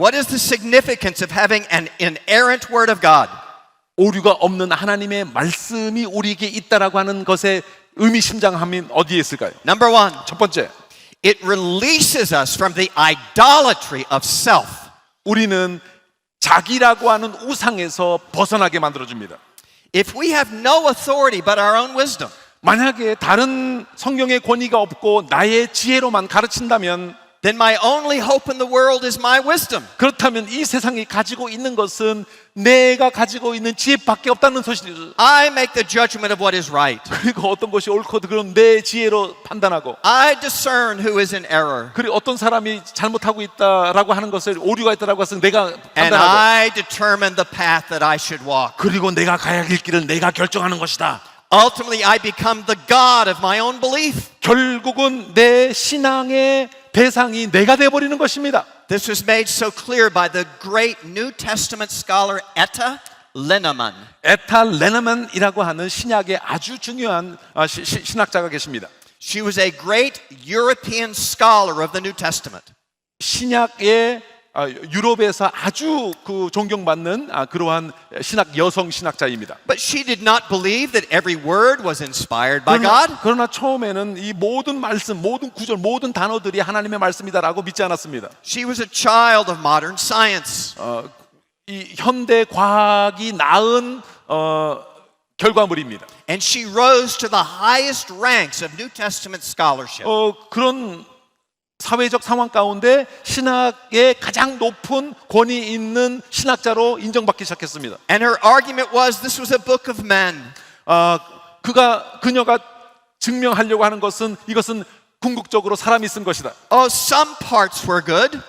What is the significance of having an inerrant word of God? 오류가 없는 하나님의 말씀이 우리에게 있다라고 하는 것의 의미심장함이 어디에 있을까요? Number one, 첫 번째, it releases us from the idolatry of self. 우리는 자기라고 하는 우상에서 벗어나게 만들어줍니다. If we have no authority but our own wisdom, 만약에 다른 성경의 권위가 없고 나의 지혜로만 가르친다면 then my only hope in the world is my wisdom. 그렇다면 이 세상이 가지고 있는 것은 내가 가지고 있는 지혜밖에 없다는 소식이죠. I make the judgment of what is right. 그리고 어떤 것이 옳고 그런 내 지혜로 판단하고 I discern who is in error. 그리고 어떤 사람이 잘못하고 있다라고 하는 것을 오류가 있다라고 해서 내가 And 판단하고 I determine the path that I should walk. 그리고 내가 가야 할 길을 내가 결정하는 것이다. Ultimately, I become the God of my own belief. 결국은 내 신앙의 대상이 내가 되어버리는 것입니다. This was made so clear by the great New Testament scholar Etta Leneman. 에타 레너만이라고 하는 신약의 아주 중요한 신학자가 계십니다. She was a great European scholar of the New Testament. 신약의 유럽에서 아주 그 존경받는 그러한 신학 여성 신학자입니다. But she did not believe that every word was inspired by God. 그러나 처음에는 이 모든 말씀, 모든 구절, 모든 단어들이 하나님의 말씀이다라고 믿지 않았습니다. She was a child of modern science. 이 현대 과학이 낳은 결과물입니다. And she rose to the highest ranks of New Testament scholarship. 그런 사회적 상황 가운데 신학의 가장 높은 권위 있는 신학자로 인정받기 시작했습니다. And her argument was this was a book of men. 그녀가 증명하려고 하는 것은 이것은 궁극적으로 사람이 쓴 것이다. Some parts were good,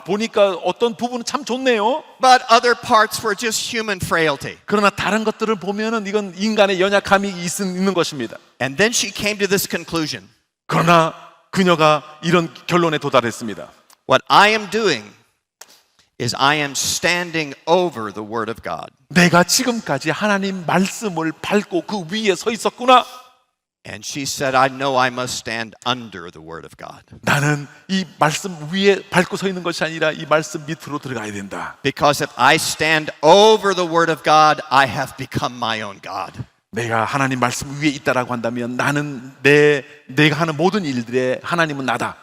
보니까 어떤 부분은 참 좋네요. but other parts were just human frailty. 그러나 다른 것들을 보면은 이건 인간의 연약함이 있는 것입니다. And then she came to this conclusion. 그러나 그녀가 이런 결론에 도달했습니다. What I am doing is I am standing over the word of God. 내가 지금까지 하나님 말씀을 밟고 그 위에 서 있었구나. And she said, I know I must stand under the word of God. 나는 이 말씀 위에 밟고 서 있는 것이 아니라 이 말씀 밑으로 들어가야 된다. Because if I stand over the word of God, I have become my own God. 내가 하나님 말씀 위에 있다라고 한다면 나는 내가 하는 모든 일들에 하나님은 나다.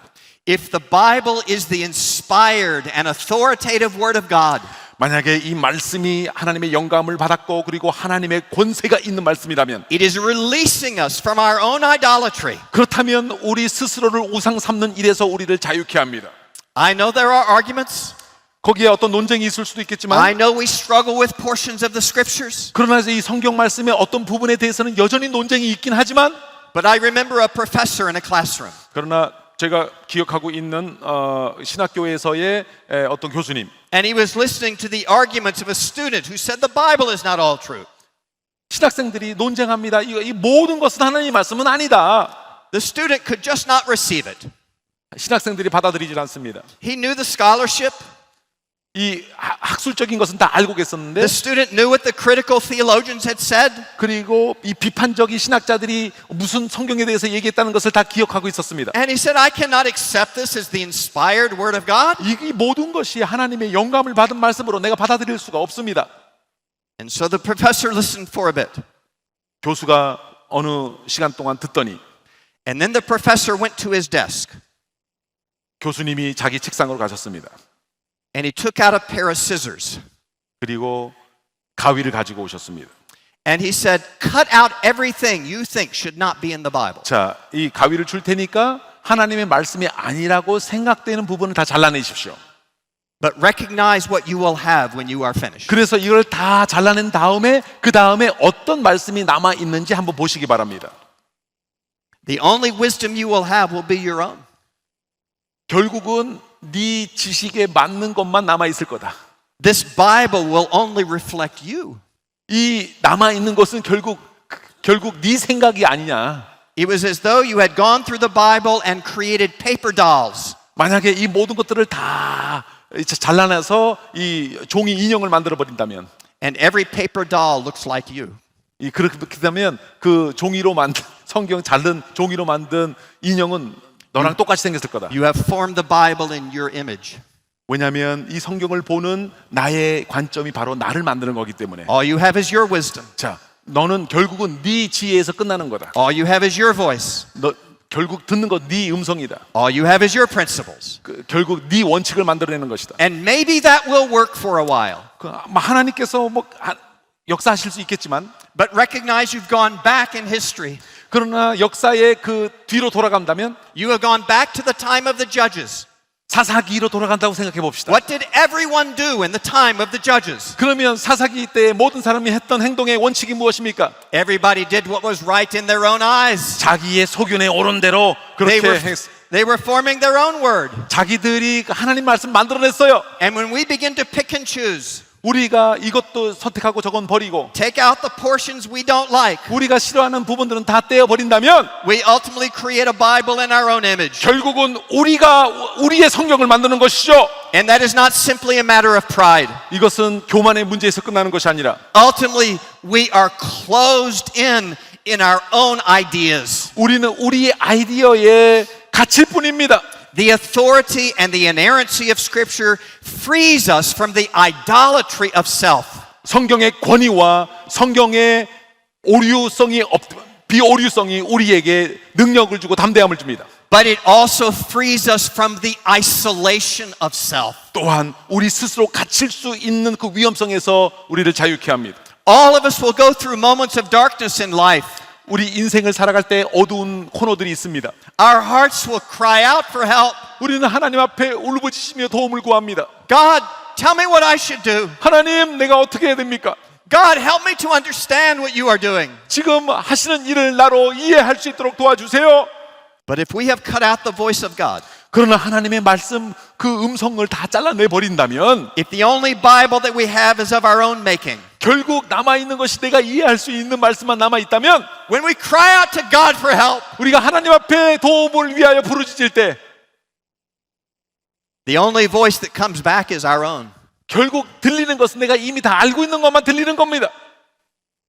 If the Bible is the inspired and authoritative word of God, 만약에 이 말씀이 하나님의 영감을 받았고 그리고 하나님의 권세가 있는 말씀이라면 it is releasing us from our own idolatry. 그렇다면 우리 스스로를 우상 삼는 일에서 우리를 자유케 합니다. I know there are arguments. 거기에 어떤 논쟁이 있을 수도 I 있겠지만 know we struggle with portions of the scriptures. 그러나 이 성경 말씀의 어떤 부분에 대해서는 여전히 논쟁이 있긴 하지만 But I remember a professor in a classroom. 그러나 제가 기억하고 있는 신학교에서의 어떤 교수님 And he was listening to the arguments of a student who said the Bible is not all true. 신학생들이 논쟁합니다. 이 모든 것은 하나님의 말씀은 아니다. The student could just not receive it. 신학생들이 받아들이질 않습니다. He knew the scholarship. 이 학술적인 것은 다 알고 계셨는데 The student knew what the critical theologians had said. 그리고 이 비판적인 신학자들이 무슨 성경에 대해서 얘기했다는 것을 다 기억하고 있었습니다. And he said, I cannot accept this as the inspired word of God. 이 모든 것이 하나님의 영감을 받은 말씀으로 내가 받아들일 수가 없습니다. And so the professor listened for a bit. 교수가 어느 시간 동안 듣더니 And then the professor went to his desk. 교수님이 자기 책상으로 가셨습니다. And he took out a pair of scissors. 그리고 가위를 가지고 오셨습니다. And he said, cut out everything you think should not be in the Bible. 자, 이 가위를 줄 테니까 하나님의 말씀이 아니라고 생각되는 부분을 다 잘라내십시오. But recognize what you will have when you are finished. 그래서 이걸 다 잘라낸 다음에 그 다음에 어떤 말씀이 남아 있는지 한번 보시기 바랍니다. The only wisdom you will have will be your own. 결국은 네 지식에 맞는 것만 남아 있을 거다. This Bible will only reflect you. 이 남아 있는 것은 결국 네 생각이 아니냐. It was as though you had gone through the Bible and created paper dolls. 만약에 이 모든 것들을 다 잘라내서 이 종이 인형을 만들어 버린다면, And every paper doll looks like you. 그렇게 되면 그 종이로 만든 성경 자른 종이로 만든 인형은 너랑 똑같이 생겼을 거다. You have formed the Bible in your image. 왜냐하면 이 성경을 보는 나의 관점이 바로 나를 만드는 거기 때문에. All you have is your wisdom. 자, 너는 결국은 네 지혜에서 끝나는 거다. All you have is your voice. 너 결국 듣는 거 네 음성이다. All you have is your principles. 결국 네 원칙을 만들어내는 것이다. And maybe that will work for a while. 하나님께서 역사하실 수 있겠지만, But recognize you've gone back in history. 그러나 역사의 그 뒤로 돌아간다면, You have gone back to the time of the judges. 사사기로 돌아간다고 생각해 봅시다. What did everyone do in the time of the judges? 그러면 사사기 때 모든 사람이 했던 행동의 원칙이 무엇입니까? Everybody did what was right in their own eyes. 자기의 소견에 옳은 대로 They 그렇게 they were forming their own word. 자기들이 하나님 말씀 만들어냈어요. And when we begin to pick and choose, 우리가 이것도 선택하고 저건 버리고 take out the portions we don't like, 우리가 싫어하는 부분들은 다 떼어버린다면 we ultimately create a Bible in our own image. 결국은 우리가 우리의 성경을 만드는 것이죠. And that is not simply a matter of pride. 이것은 교만의 문제에서 끝나는 것이 아니라 Ultimately, we are closed in our own ideas. 우리는 우리의 아이디어에 갇힐 뿐입니다. The authority and the inerrancy of Scripture frees us from the idolatry of self. 성경의 권위와 성경의 비오류성이 우리에게 능력을 주고 담대함을 줍니다. But it also frees us from the isolation of self. 또한 우리 스스로 갇힐 수 있는 그 위험성에서 우리를 자유케 합니다. All of us will go through moments of darkness in life. 우리 인생을 살아갈 때 어두운 코너들이 있습니다. Our hearts will cry out for help. 우리는 하나님 앞에 울부짖으며 도움을 구합니다. God, tell me what I should do. 하나님, 내가 어떻게 해야 됩니까? God, help me to understand what you are doing. 지금 하시는 일을 나로 이해할 수 있도록 도와주세요. But if we have cut out the voice of God, 그러나 하나님의 말씀 그 음성을 다 잘라내 버린다면 if the only Bible that we have is of our own making, 결국 남아있는 것이 내가 이해할 수 있는 말씀만 남아있다면 when we cry out to God for help, 우리가 하나님 앞에 도움을 위하여 부르짖을 때 the only voice that comes back is our own. 결국 들리는 것은 내가 이미 다 알고 있는 것만 들리는 겁니다.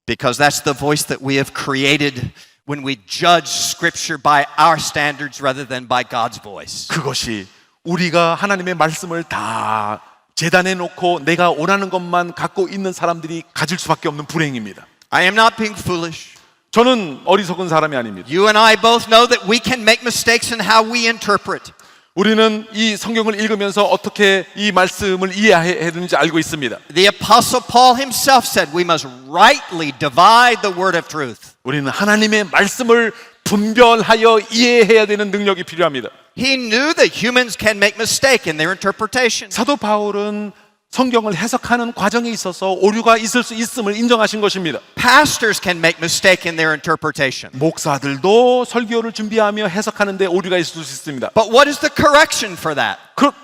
Because that's the voice that we have created when we judge Scripture by our standards rather than by God's voice. 그것이 우리가 하나님의 말씀을 다 재단해 놓고 내가 원하는 것만 갖고 있는 사람들이 가질 수밖에 없는 불행입니다. I am not being foolish. 저는 어리석은 사람이 아닙니다. You and I both know that we can make mistakes in how we interpret. 우리는 이 성경을 읽으면서 어떻게 이 말씀을 이해해야 되는지 알고 있습니다. The Apostle Paul himself said we must rightly divide the word of truth. 우리는 하나님의 말씀을 분별하여 이해해야 되는 능력이 필요합니다. He knew that humans can make mistake in their interpretation. 사도 바울은 성경을 해석하는 과정에 있어서 오류가 있을 수 있음을 인정하신 것입니다. Pastors can make mistake in their interpretation. 목사들도 설교를 준비하며 해석하는데 오류가 있을 수 있습니다. But what is the correction for that?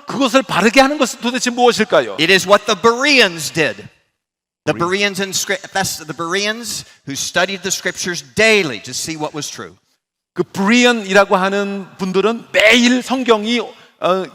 그것을 바르게 하는 것은 도대체 무엇일까요? It is what the Bereans did. The Bereans who studied the scriptures daily to see what was true. 그 브리언이라고 하는 분들은 매일 성경이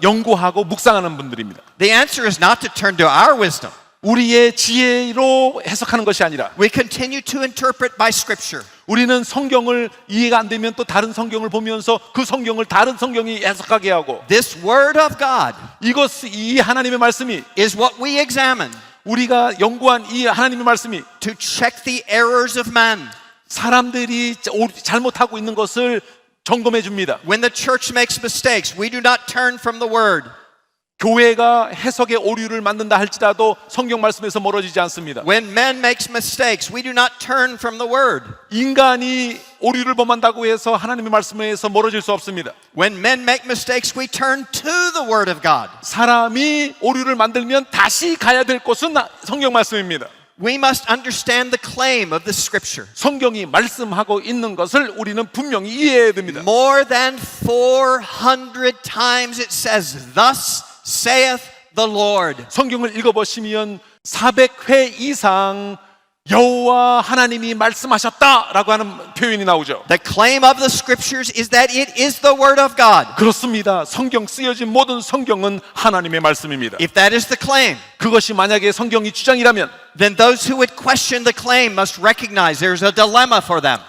연구하고 묵상하는 분들입니다. The answer is not to turn to our wisdom. 우리의 지혜로 해석하는 것이 아니라 We continue to interpret by scripture. 우리는 성경을 이해가 안 되면 또 다른 성경을 보면서 그 성경을 다른 성경이 해석하게 하고 This word of God 이 하나님의 말씀이 is what we examine 우리가 연구한 이 하나님의 말씀이 to check the errors of man. 사람들이 잘못하고 있는 것을 점검해 줍니다. When the church makes mistakes, we do not turn from the word. 교회가 해석의 오류를 만든다 할지라도 성경 말씀에서 멀어지지 않습니다. When man makes mistakes, we do not turn from the word. 인간이 오류를 범한다고 해서 하나님의 말씀에서 멀어질 수 없습니다. When men make mistakes, we turn to the word of God. 사람이 오류를 만들면 다시 가야 될 곳은 성경 말씀입니다. We must understand the claim of the scripture. 성경이 말씀하고 있는 것을 우리는 분명히 이해해야 됩니다. More than 400 times it says, "Thus saith the Lord." 성경을 읽어보시면 400회 이상 여호와 하나님이 말씀하셨다라고 하는 표현이 나오죠. The claim of the scriptures is that it is the word of God. 그렇습니다. 성경 쓰여진 모든 성경은 하나님의 말씀입니다. If that is the claim, 그것이 만약에 성경이 주장이라면 then those who would question the claim must recognize there's a dilemma for them.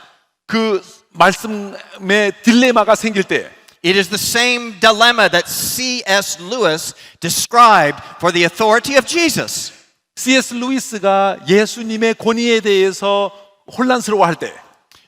그 말씀에 딜레마가 생길 때 It is the same dilemma that C.S. Lewis described for the authority of Jesus. C.S. 루이스가 예수님의 권위에 대해서 혼란스러워할 때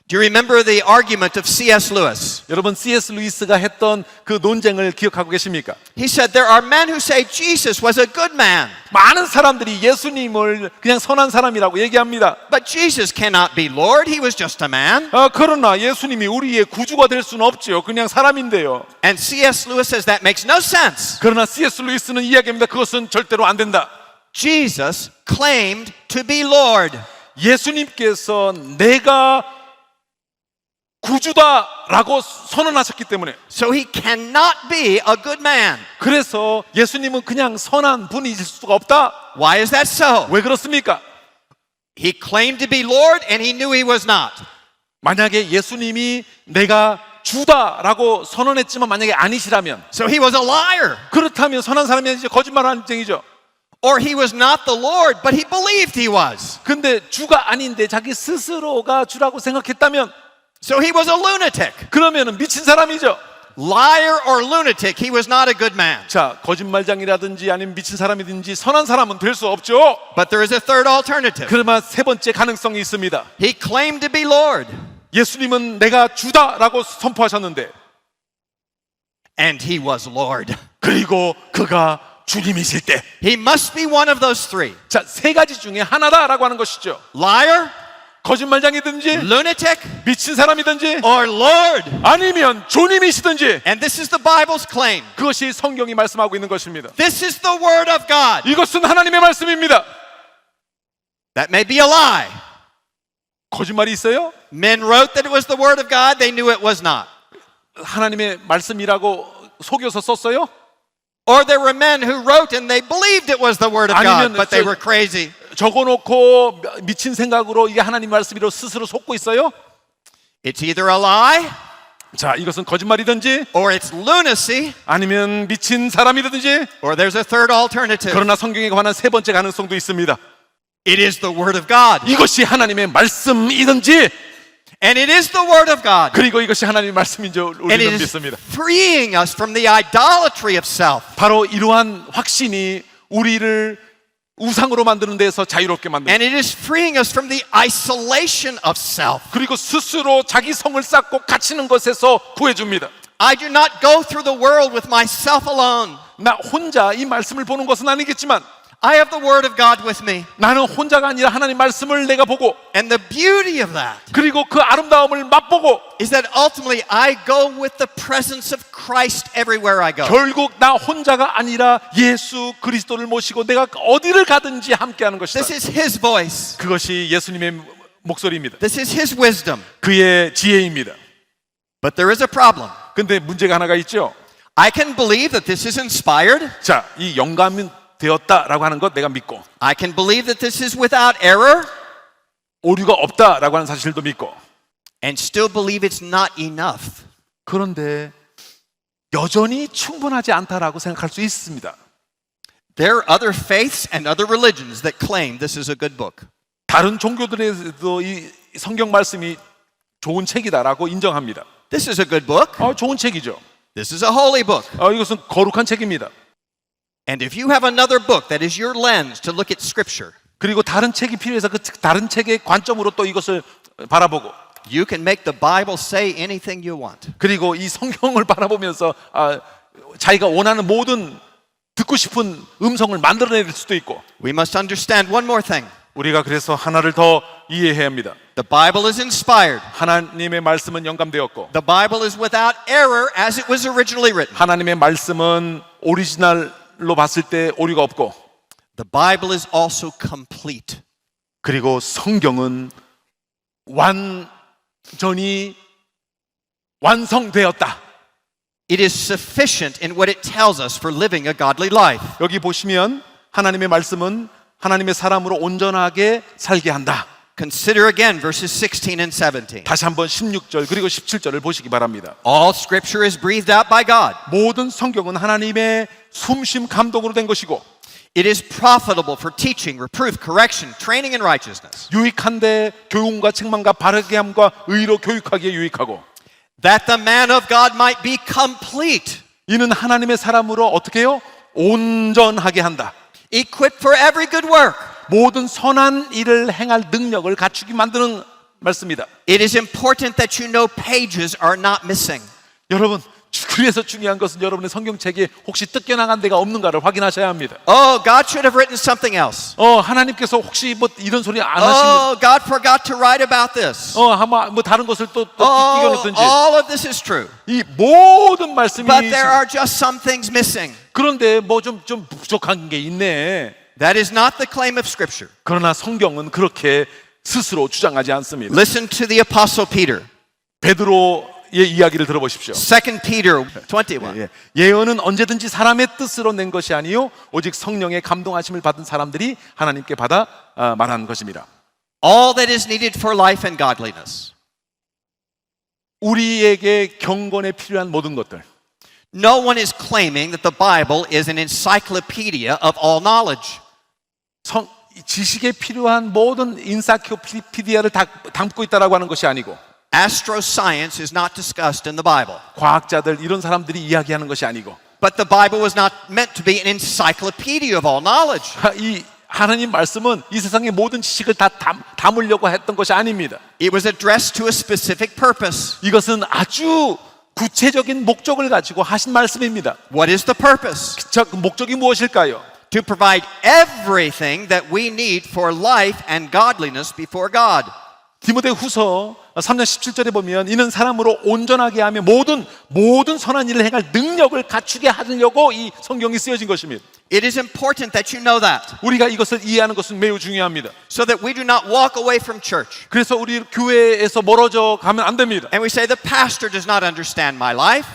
Do you remember the argument of C.S. Lewis? 여러분 C.S. 루이스가 했던 그 논쟁을 기억하고 계십니까? He said there are men who say Jesus was a good man, 많은 사람들이 예수님을 그냥 선한 사람이라고 얘기합니다. but Jesus cannot be Lord. He was just a man. 그러나 예수님이 우리의 구주가 될 수는 없지요. 그냥 사람인데요. And C.S. Lewis says that makes no sense. 그러나 C.S. 루이스는 이야기합니다. 그것은 절대로 안 된다. Jesus claimed to be Lord. 예수님께서 내가 구주다라고 선언하셨기 때문에 So he cannot be a good man. 그래서 예수님은 그냥 선한 분이실 수가 없다. Why is that so? 왜 그렇습니까? He claimed to be Lord and he knew he was not. 만약에 예수님이 내가 주다라고 선언했지만 만약에 아니시라면 So he was a liar. 그렇다면 선한 사람이 아니죠. 거짓말하는 쟁이죠. Or he was not the Lord, but he believed he was. 근데 주가 아닌데 자기 스스로가 주라고 생각했다면 So he was a lunatic. 그러면은 미친 사람이죠. Liar or lunatic, he was not a good man. 자, 거짓말장이라든지 아니면 미친 사람이든지 선한 사람은 될 수 없죠. But there is a third alternative. 그러나 세 번째 가능성이 있습니다. He claimed to be Lord, 예수님은 내가 주다라고 선포하셨는데 and he was Lord. 그리고 그가 주님이실 때 He must be one of those three. 자, 세 가지 중에 하나다라고 하는 것이죠. Liar, 거짓말장이든지 lunatic, 미친 사람이든지 or Lord. 아니면 주님이시든지 And this is the Bible's claim. 그것이 성경이 말씀하고 있는 것입니다. This is the Word of God. 이것은 하나님의 말씀입니다. That may be a lie. 거짓말이 있어요? Men wrote that it was the Word of God, they knew it was not. 하나님의 말씀이라고 속여서 썼어요? Or there were men who wrote and they believed it was the Word of God, 아니면 but they were crazy. 적어놓고 미친 생각으로 이게 하나님 말씀이로 스스로 속고 있어요? It's either a lie 자, 이것은 거짓말이든지 or it's lunacy, 아니면 미친 사람이든지 or there's a third alternative. 그러나 성경에 관한 세 번째 가능성도 있습니다. It is the Word of God. 이것이 하나님의 말씀이든지 And it is the Word of God. 그리고 이것이 하나님의 말씀인 줄 And it 우리는 is 믿습니다. freeing us from the idolatry of self. 바로 이러한 확신이 우리를 우상으로 만드는 데서 자유롭게 만듭니다. And it is freeing us from the isolation of self. 그리고 스스로 자기 성을 쌓고 갇히는 것에서 구해줍니다. I do not go through the world with myself alone. 나 혼자 이 말씀을 보는 것은 아니겠지만 I have the Word of God with me. 나는 혼자가 아니라 하나님 말씀을 내가 보고 And the beauty of that 그리고 그 아름다움을 맛보고 is that ultimately I go with the presence of Christ everywhere I go. 결국 나 혼자가 아니라 예수 그리스도를 모시고 내가 어디를 가든지 함께하는 것이다. This is His voice. 그것이 예수님의 목소리입니다. This is His wisdom. 그의 지혜입니다. But there is a problem. 근데 문제가 하나가 있죠. I can believe that this is inspired. 자, 이 영감이 되었다라고 하는 것 내가 믿고 I can believe that this is without error 오류가 없다라고 하는 사실도 믿고 and still believe it's not enough. 그런데 여전히 충분하지 않다라고 생각할 수 있습니다. There are other faiths and other religions that claim this is a good book. 다른 종교들에도 이 성경 말씀이 좋은 책이다라고 인정합니다. This is a good book. 좋은 책이죠. This is a holy book. 이것은 거룩한 책입니다. And if you have another book that is your lens to look at Scripture, 그리고 다른 책이 필요해서 그 다른 책의 관점으로 또 이것을 바라보고 you can make the Bible say anything you want. 그리고 이 성경을 바라보면서 자기가 원하는 모든 듣고 싶은 음성을 만들어낼 수도 있고 We must understand one more thing. 우리가 그래서 하나를 더 이해해야 합니다. The Bible is inspired. 하나님의 말씀은 영감되었고 The Bible is without error as it was originally written. 하나님의 말씀은 오리지널로 봤을 때 오류가 없고 The Bible is also complete. 그리고 성경은 완전히 완성되었다. It is sufficient in what it tells us for living a godly life. 여기 보시면 하나님의 말씀은 하나님의 사람으로 온전하게 살게 한다. Consider again verses 16 and 17. 다시 한번 16절 그리고 17절을 보시기 바랍니다. All scripture is breathed out by God. 모든 성경은 하나님의 숨심 감동으로 된 것이고 It is profitable for teaching, reproof, correction, training in righteousness. 유익한데 교훈과 책망과 바르게 함과 의로 교육하기에 유익하고 that the man of God might be complete, 이는 하나님의 사람으로 어떻게 해요? 온전하게 한다. equipped for every good work. 모든 선한 일을 행할 능력을 갖추게 만드는 말씀이다. It is important that you know pages are not missing. 여러분, 그래서 중요한 것은 여러분의 성경책에 혹시 뜯겨나간 데가 없는가를 확인하셔야 합니다. Oh, God should have written something else. 하나님께서 혹시 뭐 이런 소리 안 하시는 Oh, God forgot to write about this. 아마 뭐 다른 것을 또 Oh, 끼워놓든지 all of this is true. 이 모든 말씀이 But there are just some things missing. 그런데 뭐 좀 부족한 게 있네. That is not the claim of Scripture. 그러나 성경은 그렇게 스스로 주장하지 않습니다. Listen to the Apostle Peter. 베드로의 이야기를 들어보십시오. 2 Peter 21. 예언은 언제든지 사람의 뜻으로 낸 것이 아니요 오직 성령의 감동하심을 받은 사람들이 하나님께 받아 말하는 것입니다. All that is needed for life and godliness. 우리에게 경건에 필요한 모든 것들. No one is claiming that the Bible is an encyclopedia of all knowledge. 지식에 필요한 모든 인사이클로피디아를 담고 있다라고 하는 것이 아니고 Astroscience is not discussed in the Bible. 과학자들 이런 사람들이 이야기하는 것이 아니고 But the Bible was not meant to be an encyclopedia of all knowledge. 이 하나님 말씀은 이 세상의 모든 지식을 다 담으려고 했던 것이 아닙니다. It was addressed to a specific purpose. 이것은 아주 구체적인 목적을 가지고 하신 말씀입니다. What is the purpose? 자, 그 목적이 무엇일까요? To provide everything that we need for life and godliness before God. 디모데후서 3장 17절에 보면 이는 사람으로 온전하게 하며 모든 선한 일을 행할 능력을 갖추게 하려고 이 성경이 쓰여진 것입니다. It is important that you know that. 우리가 이것을 이해하는 것은 매우 중요합니다. So that we do not walk away from church. 그래서 우리 교회에서 멀어져 가면 안 됩니다. And we say the pastor does not understand my life.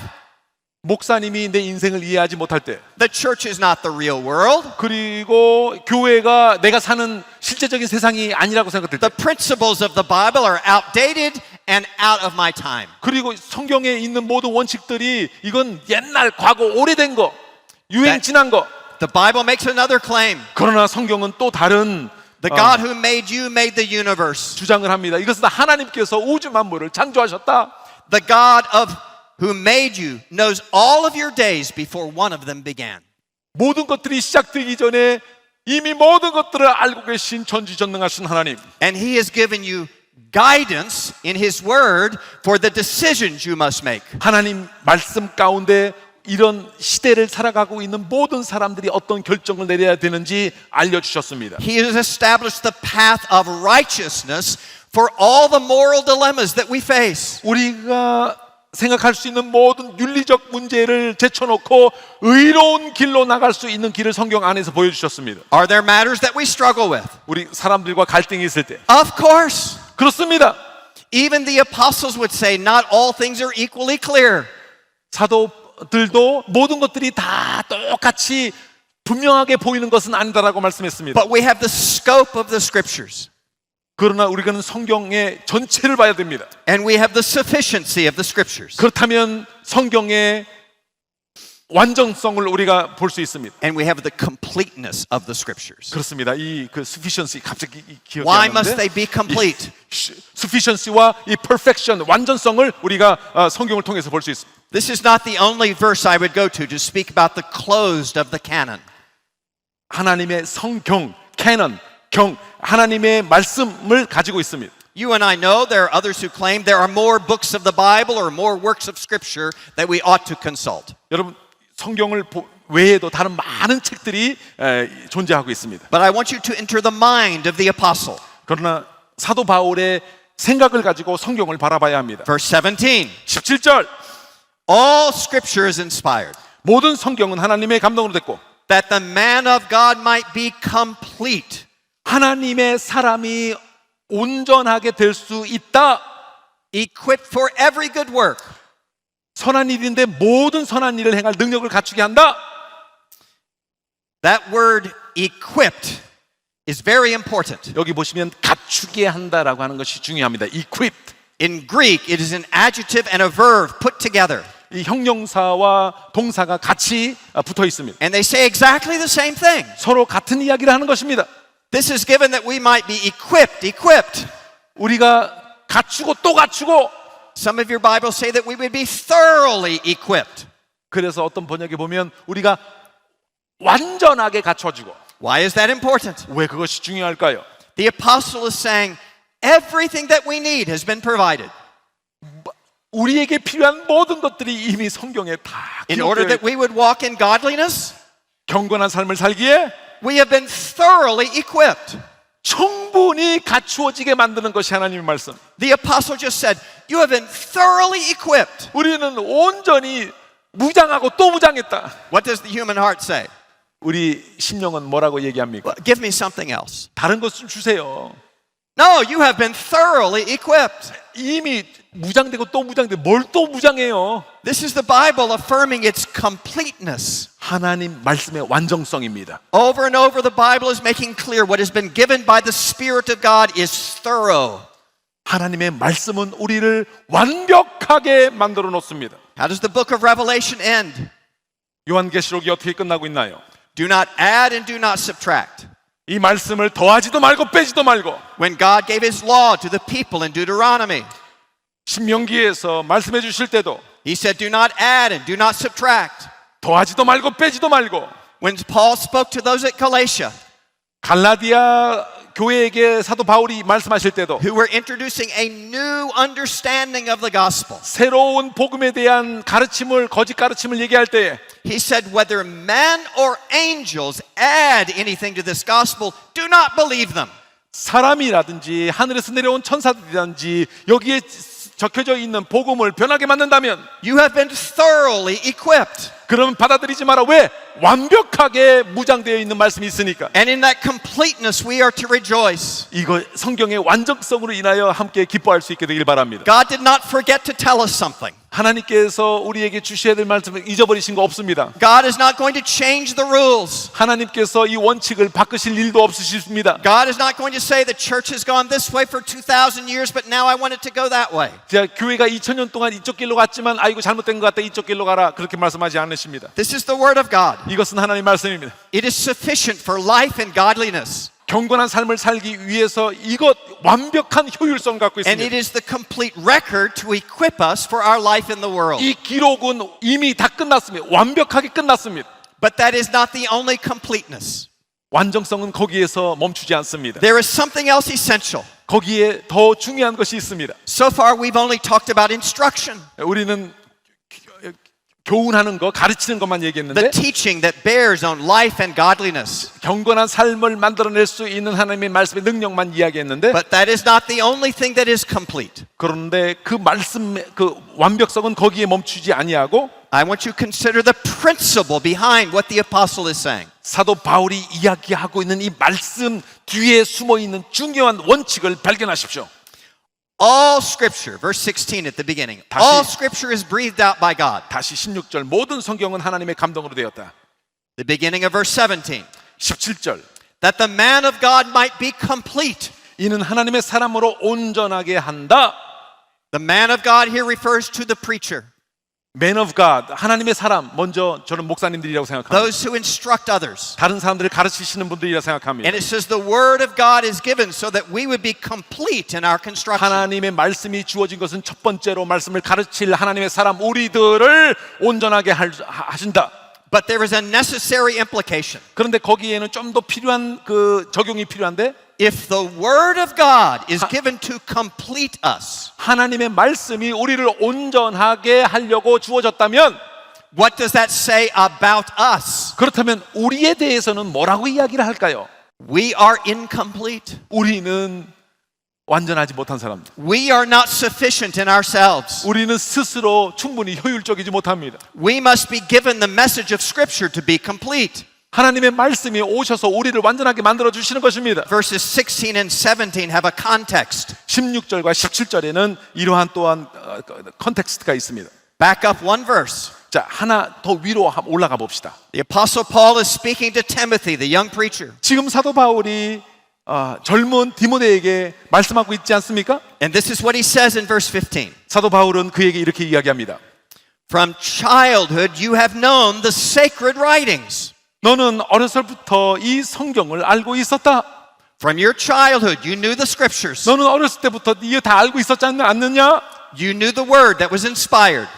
목사님이 내 인생을 이해하지 못할 때, The church is not the real world. 그리고 교회가 내가 사는 실제적인 세상이 아니라고 생각될 때, The principles of the Bible are outdated and out of my time. 그리고 성경에 있는 모든 원칙들이 이건 옛날 과거 오래된 거, 유행 지난 거. The Bible makes another claim. 그러나 성경은 또 다른 The God who made you made the universe. 주장을 합니다. 이것은 하나님께서 우주 만물을 창조하셨다. The God who made you knows all of your days before one of them began. 모든 것들이 시작되기 전에 이미 모든 것들을 알고 계신 전지전능하신 하나님. And He has given you guidance in His Word for the decisions you must make. 하나님 말씀 가운데 이런 시대를 살아가고 있는 모든 사람들이 어떤 결정을 내려야 되는지 알려주셨습니다. He has established the path of righteousness for all the moral dilemmas that we face. 우리가 생각할 수 있는 모든 윤리적 문제를 제쳐놓고 의로운 길로 나갈 수 있는 길을 성경 안에서 보여주셨습니다. Are there matters that we struggle with? 우리 사람들과 갈등이 있을 때 Of course. 그렇습니다. Even the apostles would say not all things are equally clear. 사도들도 모든 것들이 다 똑같이 분명하게 보이는 것은 아니다라고 말씀했습니다. But we have the scope of the scriptures. 그러나 우리는 성경의 전체를 봐야 됩니다. And we have the sufficiency of the scriptures. 그렇다면 성경의 완전성을 우리가 볼 수 있습니다. And we have the completeness of the scriptures. 그렇습니다. 이 그 sufficiency 갑자기 기억이 Why 안 must 나는데 they be complete? sufficiency와 이 perfection 완전성을 우리가 성경을 통해서 볼 수 있습니다. This is not the only verse I would go to speak about the closed of the canon. 하나님의 성경, canon, 하나님의 말씀을 가지고 있습니다. You and I know there are others who claim there are more books of the Bible or more works of Scripture that we ought to consult. 여러분 성경을 외에도 다른 많은 책들이 존재하고 있습니다. But I want you to enter the mind of the apostle. 그러나 사도 바울의 생각을 가지고 성경을 바라봐야 합니다. Verse 17. 17절 All Scripture is inspired, 모든 성경은 하나님의 감동으로 됐고 that the man of God might be complete. 하나님의 사람이 온전하게 될 수 있다. Equipped for every good work. 선한 일인데 모든 선한 일을 행할 능력을 갖추게 한다. That word equipped is very important. 여기 보시면 갖추게 한다라고 하는 것이 중요합니다. equipped. In Greek, it is an adjective and a verb put together. 이 형용사와 동사가 같이 붙어 있습니다. And they say exactly the same thing. 서로 같은 이야기를 하는 것입니다. This is given that we might be equipped. 우리가 갖추고 또 갖추고 Some of your Bibles say that we would be thoroughly equipped. 그래서 어떤 번역에 보면 우리가 완전하게 갖춰지고. Why is that important? 왜 그것이 중요할까요? The apostle is saying everything that we need has been provided. 우리에게 필요한 모든 것들이 이미 성경에 다 In order 기록되어 that we would walk in godliness, 경건한 삶을 살기에 we have been thoroughly equipped. 충분히 갖추어지게 만드는 것이 하나님의 말씀. The apostle just said, you have been thoroughly equipped. 우리는 온전히 무장하고 또 무장했다. What does the human heart say? 우리 심령은 뭐라고 얘기합니까? Well, give me something else. 다른 것 좀 주세요. No, you have been thoroughly equipped. 이미 무장되고 또 무장되고 뭘 또 무장해요? This is the Bible affirming its completeness. 하나님 말씀의 완성성입니다. Over and over, the Bible is making clear what has been given by the Spirit of God is thorough. 하나님의 말씀은 우리를 완벽하게 만들어 놓습니다. How does the book of Revelation end? 요한계시록이 어떻게 끝나고 있나요? Do not add and do not subtract. 이 말씀을 더하지도 말고 빼지도 말고. When God gave his law to the people in Deuteronomy, 신명기에서 말씀해 주실 때도 he said, do not add and do not subtract. 더하지도 말고 빼지도 말고. When Paul spoke to those at Galatia, 갈라디아 교회에게 사도 바울이 말씀하실 때도 who were introducing a new understanding of the gospel, 새로운 복음에 대한 가르침을 거짓 가르침을 얘기할 때에 he said, whether men or angels add anything to this gospel, do not believe them. 사람이라든지 하늘에서 내려온 천사들이라든지 여기에 적혀져 있는 복음을 변하게 만든다면 You have been thoroughly equipped. 그러면 받아들이지 마라. 왜? 완벽하게 무장되어 있는 말씀이 있으니까. And in that completeness, we are to rejoice. 이거 성경의 완전성으로 인하여 함께 기뻐할 수 있게 되길 바랍니다. God did not forget to tell us something. 하나님께서 우리에게 주셔야 될 말씀을 잊어버리신 거 없습니다. God is not going to change the rules. 하나님께서 이 원칙을 바꾸실 일도 없으십니다. God is not going to say the church has gone this way for 2,000 years, but now I want it to go that way. 자, 교회가 2000년 동안 이쪽 길로 갔지만 아이고 잘못된 것 같다 이쪽 길로 가라 그렇게 말씀하지 않으십니다. This is the word of God. 이것은 하나님의 말씀입니다. It is sufficient for life and godliness. 경건한 삶을 살기 위해서 이것 완벽한 효율성 갖고 And it 있습니다. is the complete record to equip us for our life in the world. 이 기록은 이미 다 끝났습니다. 완벽하게 끝났습니다. But that is not the only completeness. 완전성은 거기에서 멈추지 않습니다. There is something else essential. 거기에 더 중요한 것이 있습니다. So far, we've only talked about instruction, 우리는 교훈하는 거, 가르치는 것만 the 얘기했는데 teaching that bears on life and godliness. 경건한 삶을 만들어낼 수 있는 하나님의 말씀의 능력만 이야기했는데 But that is not the only thing that is complete. 그런데 그 말씀의 그 완벽성은 거기에 멈추지 아니하고 I want you to consider the principle behind what the apostle is saying. 사도 바울이 이야기하고 있는 이 말씀 뒤에 숨어 있는 중요한 원칙을 발견하십시오. All scripture, verse 16 at the beginning, 다시- all scripture is breathed out by God. 다시 16절 모든 성경은 하나님의 감동으로 되었다. The beginning of verse 17, 17절 that the man of God might be complete. 이는 하나님의 사람으로 온전하게 한다. The man of God here refers to the preacher, Man of God, 하나님의 사람. 먼저 저는 목사님들이라고 생각합니다. those who instruct others. 다른 사람들을 가르치시는 분들이라고 생각합니다. And it says the word of God is given so that we would be complete in our construction. 하나님의 말씀이 주어진 것은 첫 번째로 말씀을 가르칠 하나님의 사람 우리들을 온전하게 하신다. But there is a necessary implication. 그런데 거기에는 좀 더 필요한 그 적용이 필요한데 If the word of God is given to complete us, 하나님의 말씀이 우리를 온전하게 하려고 주어졌다면 what does that say about us? 그렇다면 우리에 대해서는 뭐라고 이야기를 할까요? We are incomplete. 우리는 완전하지 못한 사람들. We are not sufficient in ourselves. 우리는 스스로 충분히 효율적이지 못합니다. We must be given the message of Scripture to be complete. 하나님의 말씀이 오셔서 우리를 완전하게 만들어 주시는 것입니다. Verses 16 and 17 have a context. 16절과 17절에는 이러한 또한 컨텍스트가 있습니다. Back up one verse. 자, 하나 더 위로 올라가 봅시다. The Apostle Paul is speaking to Timothy, the young preacher. 지금 사도 바울이 젊은 디모데에게 말씀하고 있지 않습니까? And this is what he says in verse 15. 사도 바울은 그에게 이렇게 이야기합니다. From childhood you have known the sacred writings. 너는 어려서부터 이 성경을 알고 있었다. From your childhood you knew the scriptures. 너는 어렸을 때부터 이거 다 알고 있었지 않느냐? You knew the word that was inspired.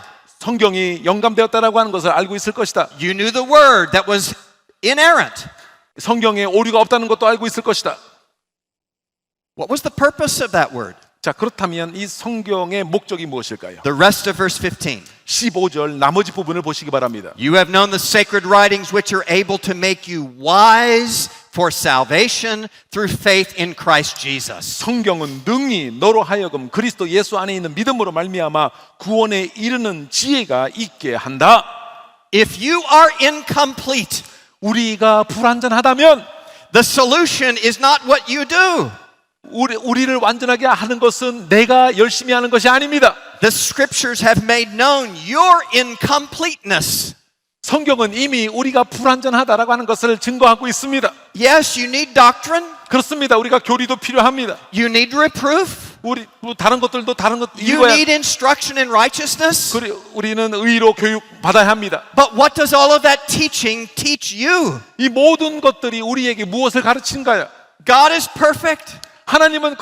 성경이 영감되었다라고 하는 것을 알고 있을 것이다. You knew the word that was inerrant. 성경에 오류가 없다는 것도 알고 있을 것이다. What was the purpose of that word? 자, 그렇다면 이 성경의 목적이 무엇일까요? The rest of verse 15. 15절 나머지 부분을 보시기 바랍니다. You have known the sacred writings which are able to make you wise for salvation through faith in Christ Jesus. 성경은 능히 너로 하여금 그리스도 예수 안에 있는 믿음으로 말미암아 구원에 이르는 지혜가 있게 한다. If you are incomplete, 우리가 불완전하다면 the solution is not what you do. 우리를 완전하게 하는 것은 내가 열심히 하는 것이 아닙니다. The scriptures have made known your incompleteness. 성경은 이미 우리가 불완전하다라고 하는 것을 증거하고 있습니다. Yes, you need doctrine. 그렇습니다. 우리가 교리도 필요합니다. You need reproof. 우리 다른 것들도 다른 것 You 읽어야 need instruction in righteousness. 우리는 의로 교육 받아야 합니다. But what does all of that teaching teach you? 이 모든 것들이 우리에게 무엇을 가르치는가요? God is perfect. 하나님은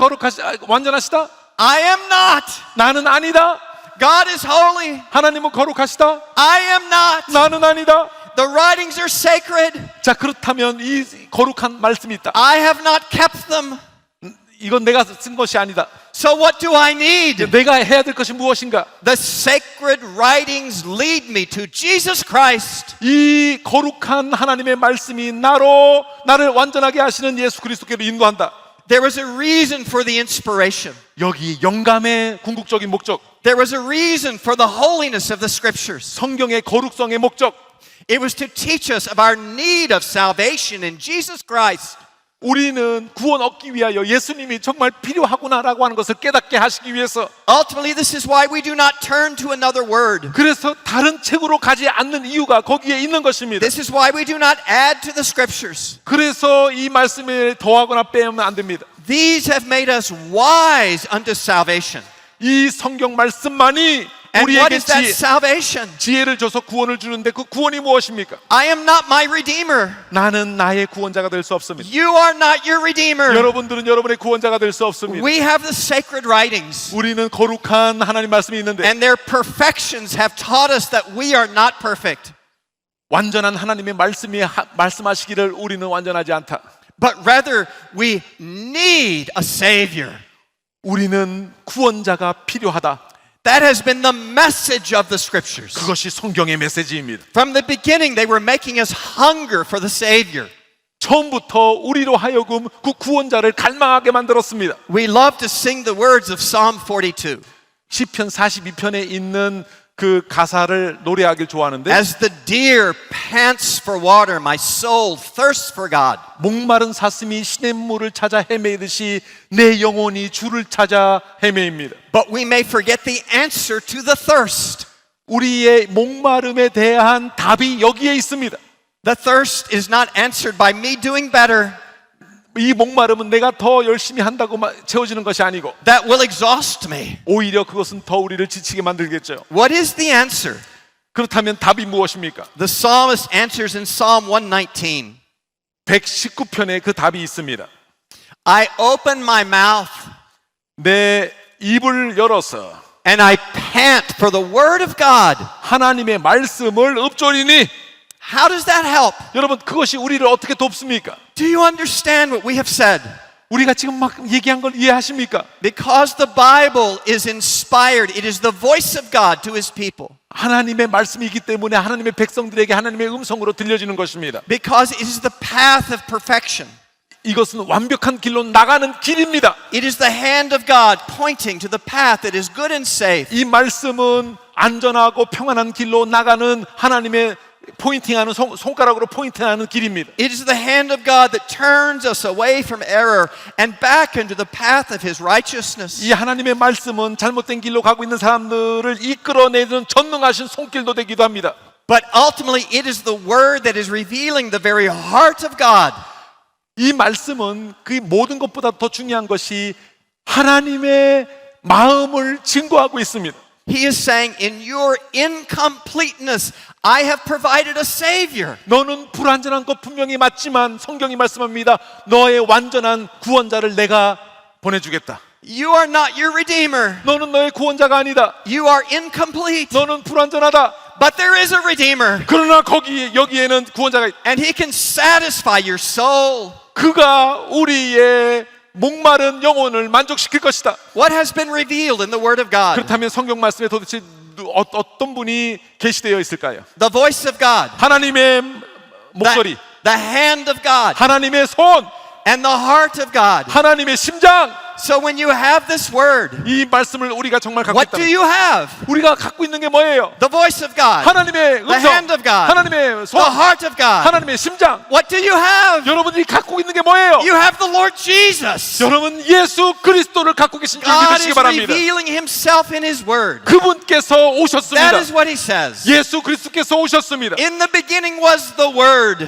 완전하시다? I am not. 나는 아니다. God is holy. 하나님은 거룩하시다? I am not. 나는 아니다. The writings are sacred. 자, 그렇다면 이 거룩한 말씀이 있다. I have not kept them. 이건 내가 쓴 것이 아니다. So what do I need? 내가 해야 될 것이 무엇인가? The sacred writings lead me to Jesus Christ. 이 거룩한 하나님의 말씀이 나를 완전하게 하시는 예수 그리스도께로 인도한다. There was a reason for the inspiration. 여기 영감의 궁극적인 목적, There was a reason for the holiness of the scriptures. 성경의 거룩성의 목적, It was to teach us of our need of salvation in Jesus Christ. 우리는 구원 얻기 위하여 예수님이 정말 필요하구나라고 하는 것을 깨닫게 하시기 위해서, Ultimately, this is why we do not turn to another word. 그래서 다른 책으로 가지 않는 이유가 거기에 있는 것입니다. This is why we do not add to the scriptures. 그래서 이 말씀을 더하거나 빼면 안 됩니다. These have made us wise unto salvation. 이 성경 말씀만이 And what 우리에게 is that salvation? 지혜를 줘서 구원을 주는데 그 구원이 무엇입니까? I am not my redeemer. 나는 나의 구원자가 될 수 없습니다. You are not your redeemer. 여러분들은 여러분의 구원자가 될 수 없습니다. We have the sacred writings. 우리는 거룩한 하나님 말씀이 있는데, And their perfections have taught us that we are not perfect. 완전한 하나님의 말씀이 말씀하시기를 우리는 완전하지 않다. But rather we need a savior. 우리는 구원자가 필요하다. That has been the message of the scriptures. 그것이 성경의 메시지입니다. From the beginning they were making us hunger for the savior. 처음부터 우리로 하여금 그 구원자를 갈망하게 만들었습니다. We love to sing the words of Psalm 42. 시편 42편에 있는 그 가사를 노래하길 좋아하는데, As the deer pants for water, my soul thirsts for God. 목마른 사슴이 시냇물을 찾아 헤매듯이 내 영혼이 주를 찾아 헤매입니다. But we may forget the answer to the thirst. 우리의 목마름에 대한 답이 여기에 있습니다. The thirst is not answered by me doing better. 이 목마름은 내가 더 열심히 한다고 채워지는 것이 아니고, That will exhaust me. 오히려 그것은 더 우리를 지치게 만들겠죠. What is the answer? 그렇다면 답이 무엇입니까? The psalmist answers in Psalm 119. 119편에 그 답이 있습니다. I open my mouth 내 입을 열어서 and I pant for the word of God. 하나님의 말씀을 읊조리니. How does that help? 여러분, 그것이 우리를 어떻게 돕습니까? Do you understand what we have said? 우리가 지금 막 얘기한 걸 이해하십니까? Because the Bible is inspired, it is the voice of God to his people. 하나님의 말씀이기 때문에 하나님의 백성들에게 하나님의 음성으로 들려지는 것입니다. Because it is the path of perfection. 이것은 완벽한 길로 나가는 길입니다. It is the hand of God pointing to the path that is good and safe. 이 말씀은 안전하고 평안한 길로 나가는 하나님의 포인팅하는 손가락으로 포인팅하는 길입니다. It is the hand of God that turns us away from error and back into the path of his righteousness. 이 하나님의 말씀은 잘못된 길로 가고 있는 사람들을 이끌어내는 전능하신 손길도 되기도 합니다. But ultimately it is the word that is revealing the very heart of God. 이 말씀은 그 모든 것보다 더 중요한 것이 하나님의 마음을 증거하고 있습니다. He is saying, in your incompleteness, I have provided a Savior. 너는 불완전한 것 분명히 맞지만 성경이 말씀합니다. 너의 완전한 구원자를 내가 보내주겠다. You are not your Redeemer. 너는 너의 구원자가 아니다. You are incomplete. 너는 불완전하다. But there is a Redeemer. 그러나 여기에는 구원자가 있다. And he can satisfy your soul. 그가 우리의 목마른 영혼을 만족시킬 것이다. What has been revealed in the Word of God? 그렇다면 성경 말씀에 도대체 어떤 분이 계시되어 있을까요? The voice of God. 하나님의 목소리, The hand of God. 하나님의 손, And the heart of God. 하나님의 심장. So when you have this word, 이 말씀을 우리가 정말 갖고 what 있다. do you have? 우리가 갖고 있는 게 뭐예요? The voice of God. 하나님의 The 음성, hand of God. 하나님의 손, The heart of God. 하나님의 심장. What do you have? 여러분들이 갖고 있는 게 뭐예요? You have the Lord Jesus. 여러분 예수 그리스도를 갖고 계신 줄 God 믿으시기 is 바랍니다. revealing himself in his word. 그분께서 오셨습니다. That is what he says. 예수 그리스도께서 오셨습니다. In the beginning was the word.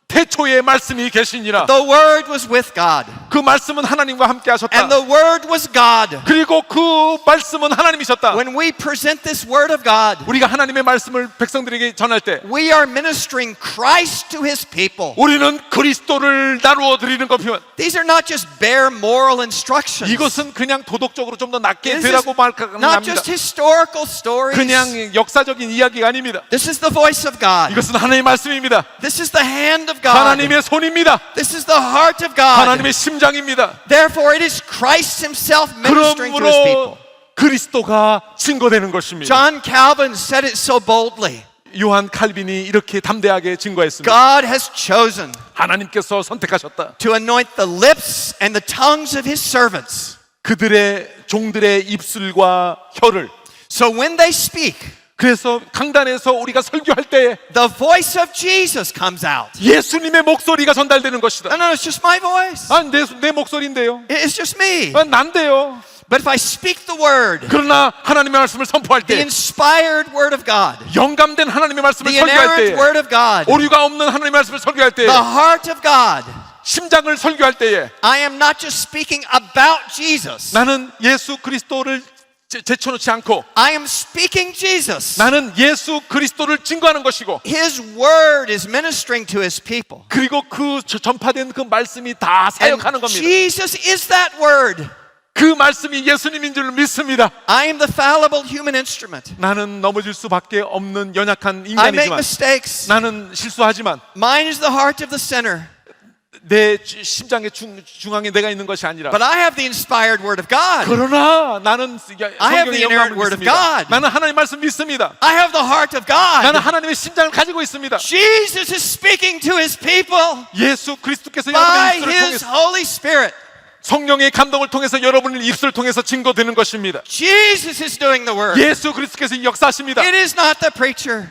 태초에 말씀이 계시니라. The word was with God. 그 말씀은 하나님과 함께 하셨다. And the word was God. 그리고 그 말씀은 하나님이셨다. When we present this word of God, 우리가 하나님의 말씀을 백성들에게 전할 때 we are ministering Christ to his people. 우리는 그리스도를 나누어 드리는 것이면 These are not just bare moral instructions. 이것은 그냥 도덕적으로 좀 더 낮게 This is 되라고 말하는 not 겁니다. just historical stories. 그냥 역사적인 이야기가 아닙니다. This is the voice of God. 이것은 하나님의 말씀입니다. This is the hand of God. 하나님의 손입니다. This is the heart of God. 하나님의 심장입니다. Therefore, it is Christ himself ministering to his people. 그러므로 그리스도가 증거되는 것입니다. John Calvin said it so boldly. 요한 칼빈이 이렇게 담대하게 증거했습니다. God has chosen 하나님께서 선택하셨다. to anoint the lips and the tongues of his servants. 그들의 종들의 입술과 혀를. So when they speak, 그래서 강단에서 우리가 설교할 때 the voice of Jesus comes out. 예수님의 목소리가 전달되는 것이다. No, it's just my voice. 내 목소리인데요. It's just me. 난데요. But if I speak the word, 그러나 하나님의 말씀을 선포할 the 때 inspired word of God, 영감된 하나님의 말씀을 the 설교할 inerrant 때 word of God, 오류가 없는 하나님의 말씀을 설교할 때 the heart of God, 심장을 설교할 때에 I am not just speaking about Jesus. 나는 예수 그리스도를 제쳐놓지 않고 I am speaking Jesus. 나는 예수 그리스도를 증거하는 것이고 His word is ministering to his people. 그리고 그 전파된 그 말씀이 다 사역하는 And 겁니다. Jesus is that word. 그 말씀이 예수님인 줄 믿습니다. I am the fallible human instrument. 나는 넘어질 수밖에 없는 연약한 I make 인간이지만 mistakes. 나는 실수하지만 Mine is the heart of the sinner. 내 심장의 중앙에 내가 있는 것이 아니라 But I have the inspired word of God. 그러나 나는 I have 성경의 the inerrant 영감을 word of 믿습니다. God. 나는 하나님 말씀 믿습니다. I have the heart of God. 나는 하나님의 심장을 가지고 있습니다. Jesus is speaking to his people 예수 그리스도께서 by 여러분의 입술을 his 통해서 Holy Spirit. 성령의 감동을 통해서 여러분의 입술을 통해서 증거되는 것입니다. Jesus is doing the work. 예수 그리스도께서 역사하십니다. It is not the preacher.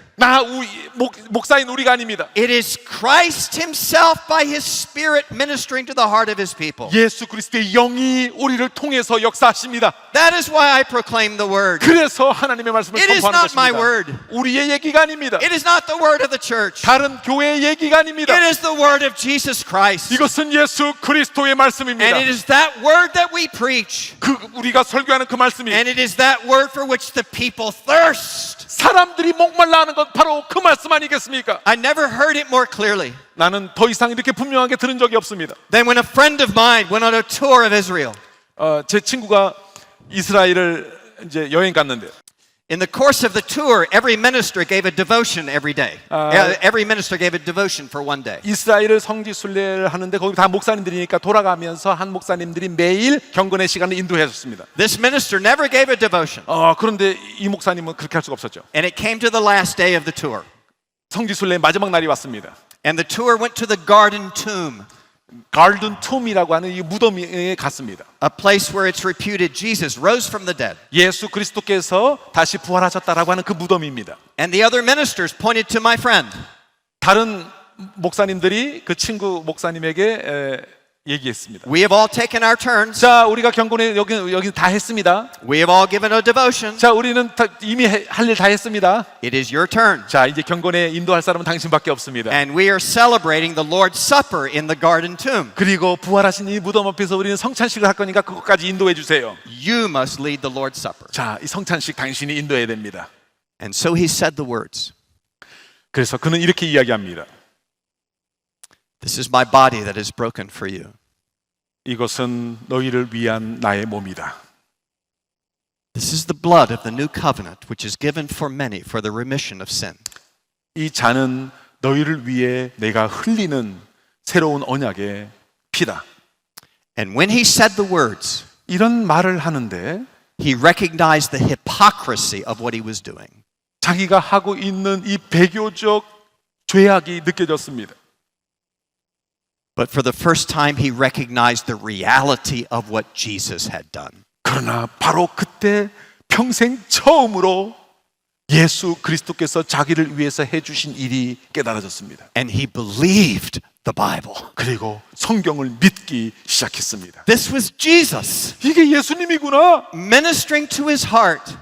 목사인 우리가 아닙니다. It is Christ himself by his Spirit ministering to the heart of his people. 예수 그리스도의 영이 우리를 통해서 역사하십니다. That is why I proclaim the word. 그래서 하나님의 말씀을 It is 선포하는 not my 것입니다. word. 우리의 얘기가 아닙니다. It is not the word of the church. 다른 교회의 얘기가 아닙니다. It is the word of Jesus Christ. 이것은 예수 그리스도의 말씀입니다. And it is that word that we preach. 우리가 설교하는 그 말씀이 And it is that word for which the people thirst. 사람들이 목말라 하는 것 바로 그 말씀 아니겠습니까? I never heard it more clearly 나는 더 이상 이렇게 분명하게 들은 적이 없습니다. than when a friend of mine went on a tour of Israel. 제 친구가 이스라엘을 이제 여행 갔는데 In the course of the tour, every minister gave a devotion every day. Every minister gave a devotion for one day. 이스라엘을 성지 순례를 하는데 거기 다 목사님들이니까 돌아가면서 한 목사님들이 매일 경건의 시간을 인도해 줬습니다. This minister never gave a devotion. 그런데 이 목사님은 그렇게 할 수가 없었죠. And it came to the last day of the tour. 성지 순례의 마지막 날이 왔습니다. And the tour went to the garden tomb, 갈든 툼이라고 하는 이 무덤에 갔습니다. a place where it's reputed Jesus rose from the dead. 예수 그리스도께서 다시 부활하셨다라고 하는 그 무덤입니다. And the other ministers pointed to my friend. 다른 목사님들이 그 친구 목사님에게 얘기했습니다. We have all taken our turns. 자, 우리가 경건에 여기 다 했습니다. We have all given a devotion. 자, 우리는 이미 할 일 다 했습니다. It is your turn. 자, 이제 경건에 인도할 사람은 당신밖에 없습니다. And we are celebrating the Lord's Supper in the garden tomb. 그리고 부활하신 이 무덤 앞에서 우리는 성찬식을 할 거니까 그것까지 인도해 주세요. You must lead the Lord's Supper. 자, 이 성찬식 당신이 인도해야 됩니다. And so he said the words. 그래서 그는 이렇게 이야기합니다. This is my body that is broken for you. 이것은 너희를 위한 나의 몸이다. This is the blood of the new covenant, which is given for many for the remission of sin. 이 잔은 너희를 위해 내가 흘리는 새로운 언약의 피다. And when he said the words, 이런 말을 하는데 he recognized the hypocrisy of what he was doing. 자기가 하고 있는 이 배교적 죄악이 느껴졌습니다. But for the first time, he recognized the reality of what Jesus had done. 그러나 바로 그때 평생 처음으로 예수 그리스도께서 자기를 위해서 해주신 일이 깨달아졌습니다. And he believed the Bible. 그리고 성경을 믿기 시작했습니다. This was Jesus 이게 예수님이구나. ministering to his heart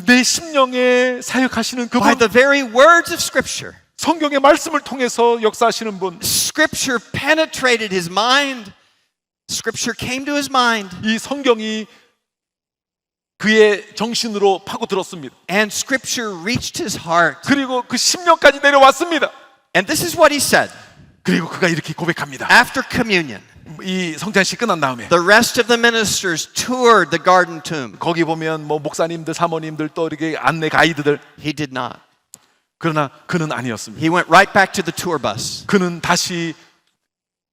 내 심령에 사역하시는 by 그분, the very words of Scripture. 성경의 말씀을 통해서 역사하시는 분. Scripture penetrated his mind. Scripture came to his mind. 이 성경이 그의 정신으로 파고들었습니다. And Scripture reached his heart. 그리고 그 심령까지 내려왔습니다. And this is what he said 그리고 그가 이렇게 고백합니다. after communion. 이 성찬식 끝난 다음에 The rest of the ministers toured the garden tomb. 거기 보면 뭐 목사님들, 사모님들 또 이렇게 안내 가이드들, He did not. 그러나 그는 아니었습니다. He went right back to the tour bus. 그는 다시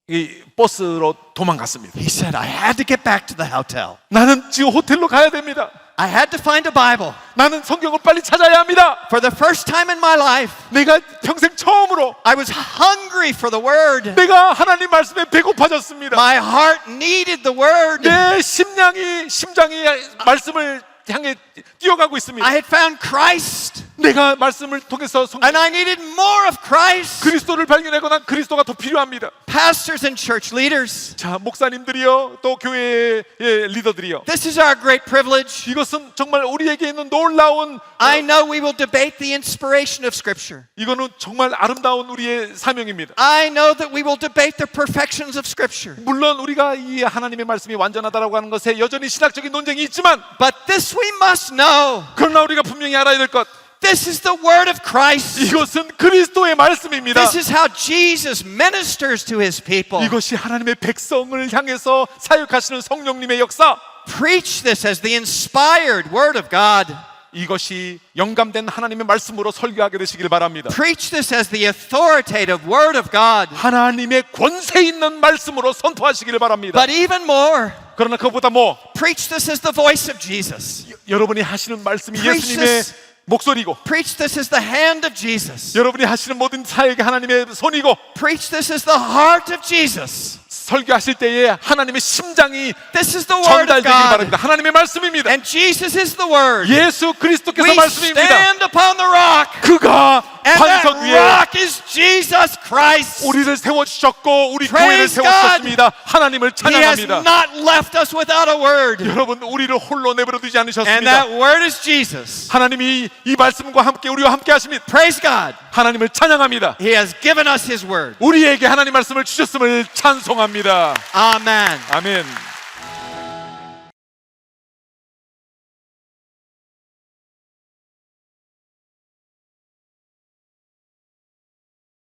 이 버스로 도망갔습니다. He said, I had to get back to the hotel. 나는 지금 호텔로 가야 됩니다. I had to find a Bible. 나는 성경을 빨리 찾아야 합니다. For the first time in my life, 내가 평생 처음으로 I was hungry for the Word. 내가 하나님 말씀에 배고파졌습니다. My heart needed the Word. 내 심장이 말씀을 향해 뛰어가고 있습니다. I had found Christ, 내가 말씀을 통해서 and I needed more of Christ. 그리스도를 발견하고 난 그리스도가 더 필요합니다. Pastors and church leaders, 자, 목사님들이요, 또 교회의 리더들이요. this is our great privilege. 이것은 정말 우리에게 있는 놀라운 I know we will debate the inspiration of Scripture. 이거는 정말 아름다운 우리의 사명입니다. I know that we will debate the perfections of Scripture. 물론 우리가 이 하나님의 말씀이 완전하다라고 하는 것에 여전히 신학적인 논쟁이 있지만 But this we must know. 그러나 우리가 분명히 알아야 될 것, This is the word of Christ. 이것은 그리스도의 말씀입니다. This is how Jesus ministers to his people. 이것이 하나님의 백성을 향해서 사역하시는 성령님의 역사. Preach this as the inspired word of God. 이것이 영감된 하나님의 말씀으로 설교하게 되시길 바랍니다. Preach this as the authoritative word of God. 하나님의 권세 있는 말씀으로 선포하시기를 바랍니다. But even more, 그러나 그것보다 뭐 preach this as the voice of Jesus. 여러분이 하시는 말씀이 Preach 예수님의 this. 목소리고 Preach this as the hand of Jesus. 여러분이 하시는 모든 사역이 하나님의 손이고 Preach this as the heart of Jesus. 설교하실 때에 하나님의 심장이 This is the word of 전달되길 God. 바랍니다. 하나님의 말씀입니다. And Jesus is the word. 예수 그리스도께서 We 말씀입니다. stand upon the rock. 그가 And that 반석 위에 rock is Jesus Christ. 우리를 세워주셨고 우리 Praise 교회를 세워주셨습니다. 하나님을 He has 찬양합니다. not left us without a word. 여러분 우리를 홀로 내버려 두지 And 않으셨습니다. that word is Jesus. 하나님이 이 말씀과 함께 우리와 함께 하십니다. Praise God. 하나님을 찬양합니다. He has given us His word. 우리에게 하나님 말씀을 주셨음을 찬송합니다. Amen. 아멘.